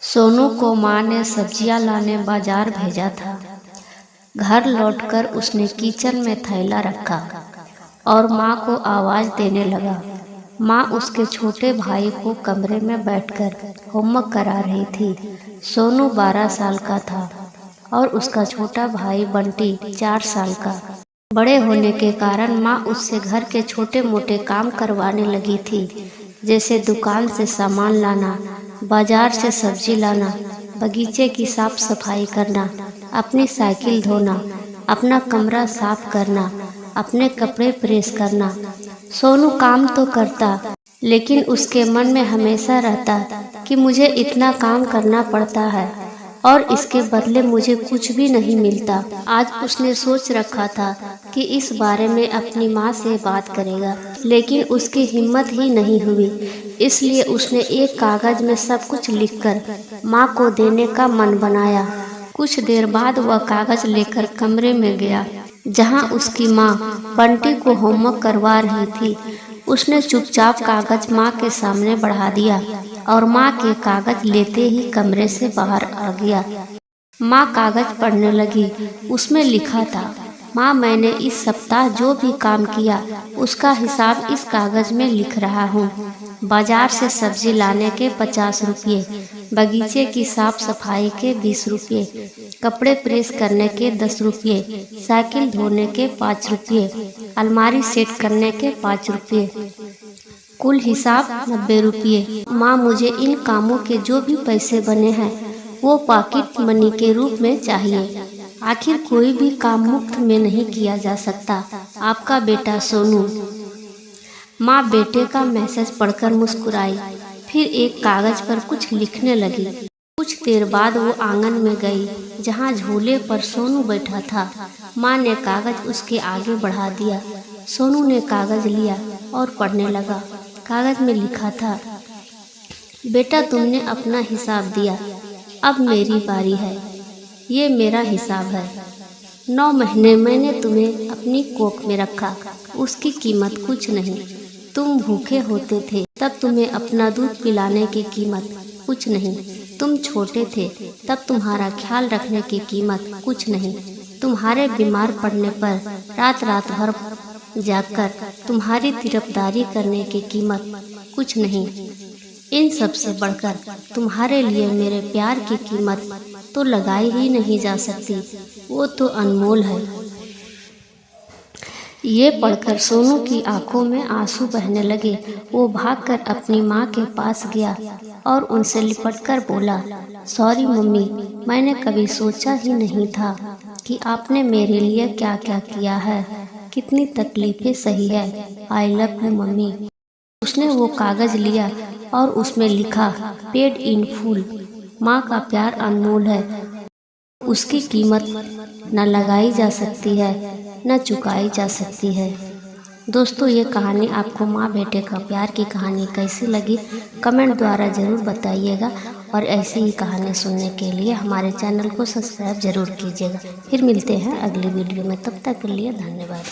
सोनू को माँ ने सब्जियां लाने बाजार भेजा था। घर लौटकर उसने किचन में थैला रखा और माँ को आवाज़ देने लगा। माँ उसके छोटे भाई को कमरे में बैठकर होमवर्क करा रही थी। सोनू 12 साल का था और उसका छोटा भाई बंटी 4 साल का। बड़े होने के कारण माँ उससे घर के छोटे मोटे काम करवाने लगी थी, जैसे दुकान से सामान लाना, बाजार से सब्जी लाना, बगीचे की साफ सफाई करना, अपनी साइकिल धोना, अपना कमरा साफ करना, अपने कपड़े प्रेस करना। सोनू काम तो करता, लेकिन उसके मन में हमेशा रहता कि मुझे इतना काम करना पड़ता है और इसके बदले मुझे कुछ भी नहीं मिलता। आज उसने सोच रखा था कि इस बारे में अपनी माँ से बात करेगा, लेकिन उसकी हिम्मत ही नहीं हुई। इसलिए उसने एक कागज में सब कुछ लिखकर माँ को देने का मन बनाया। कुछ देर बाद वह कागज लेकर कमरे में गया जहाँ उसकी माँ बंटी को होमवर्क करवा रही थी। उसने चुपचाप कागज माँ के सामने बढ़ा दिया और माँ के कागज लेते ही कमरे से बाहर आ गया। माँ कागज पढ़ने लगी। उसमें लिखा था, माँ मैंने इस सप्ताह जो भी काम किया उसका हिसाब इस कागज में लिख रहा हूँ। बाजार से सब्जी लाने के 50 रुपये, बगीचे की साफ सफाई के 20 रुपये, कपड़े प्रेस करने के 10 रुपये, साइकिल धोने के 5 रुपये, अलमारी सेट करने के 5 रुपये, कुल हिसाब 90 रुपये। माँ मुझे इन कामों के जो भी पैसे बने हैं वो पॉकेट मनी के रूप में चाहिए। आखिर कोई भी काम मुफ्त में नहीं किया जा सकता। आपका बेटा सोनू। माँ बेटे का मैसेज पढ़कर मुस्कुराई, फिर एक कागज पर कुछ लिखने लगी। कुछ देर बाद वो आंगन में गई जहाँ झूले पर सोनू बैठा था। माँ ने कागज उसके आगे बढ़ा दिया। सोनू ने कागज लिया और पढ़ने लगा। कागज में लिखा था, बेटा तुमने अपना हिसाब दिया, अब मेरी बारी है। ये मेरा हिसाब है। 9 महीने मैंने तुम्हें अपनी कोख में रखा, उसकी कीमत कुछ नहीं। तुम भूखे होते थे तब तुम्हें अपना दूध पिलाने की कीमत कुछ नहीं। तुम छोटे थे तब तुम्हारा ख्याल रखने की कीमत कुछ नहीं। तुम्हारे बीमार पड़ने पर रात रात भर जागकर तुम्हारी तिरफदारी करने की कीमत कुछ नहीं। इन सब से बढ़कर तुम्हारे लिए मेरे प्यार की कीमत तो लगाई ही नहीं जा सकती, वो तो अनमोल है। ये पढ़कर सोनू की आंखों में आंसू बहने लगे। वो भागकर अपनी माँ के पास गया और उनसे लिपटकर बोला, सॉरी मम्मी, मैंने कभी सोचा ही नहीं था कि आपने मेरे लिए क्या क्या किया है, कितनी तकलीफें सही है। I love you mummy. उसने वो कागज लिया और उसमें लिखा, पेड इन फुल। माँ का प्यार अनमोल है, उसकी कीमत न लगाई जा सकती है न चुकाई जा सकती है। दोस्तों, ये कहानी आपको माँ बेटे का प्यार की कहानी कैसी लगी कमेंट द्वारा ज़रूर बताइएगा और ऐसी ही कहानी सुनने के लिए हमारे चैनल को सब्सक्राइब ज़रूर कीजिएगा। फिर मिलते हैं अगली वीडियो में, तब तक के लिए धन्यवाद।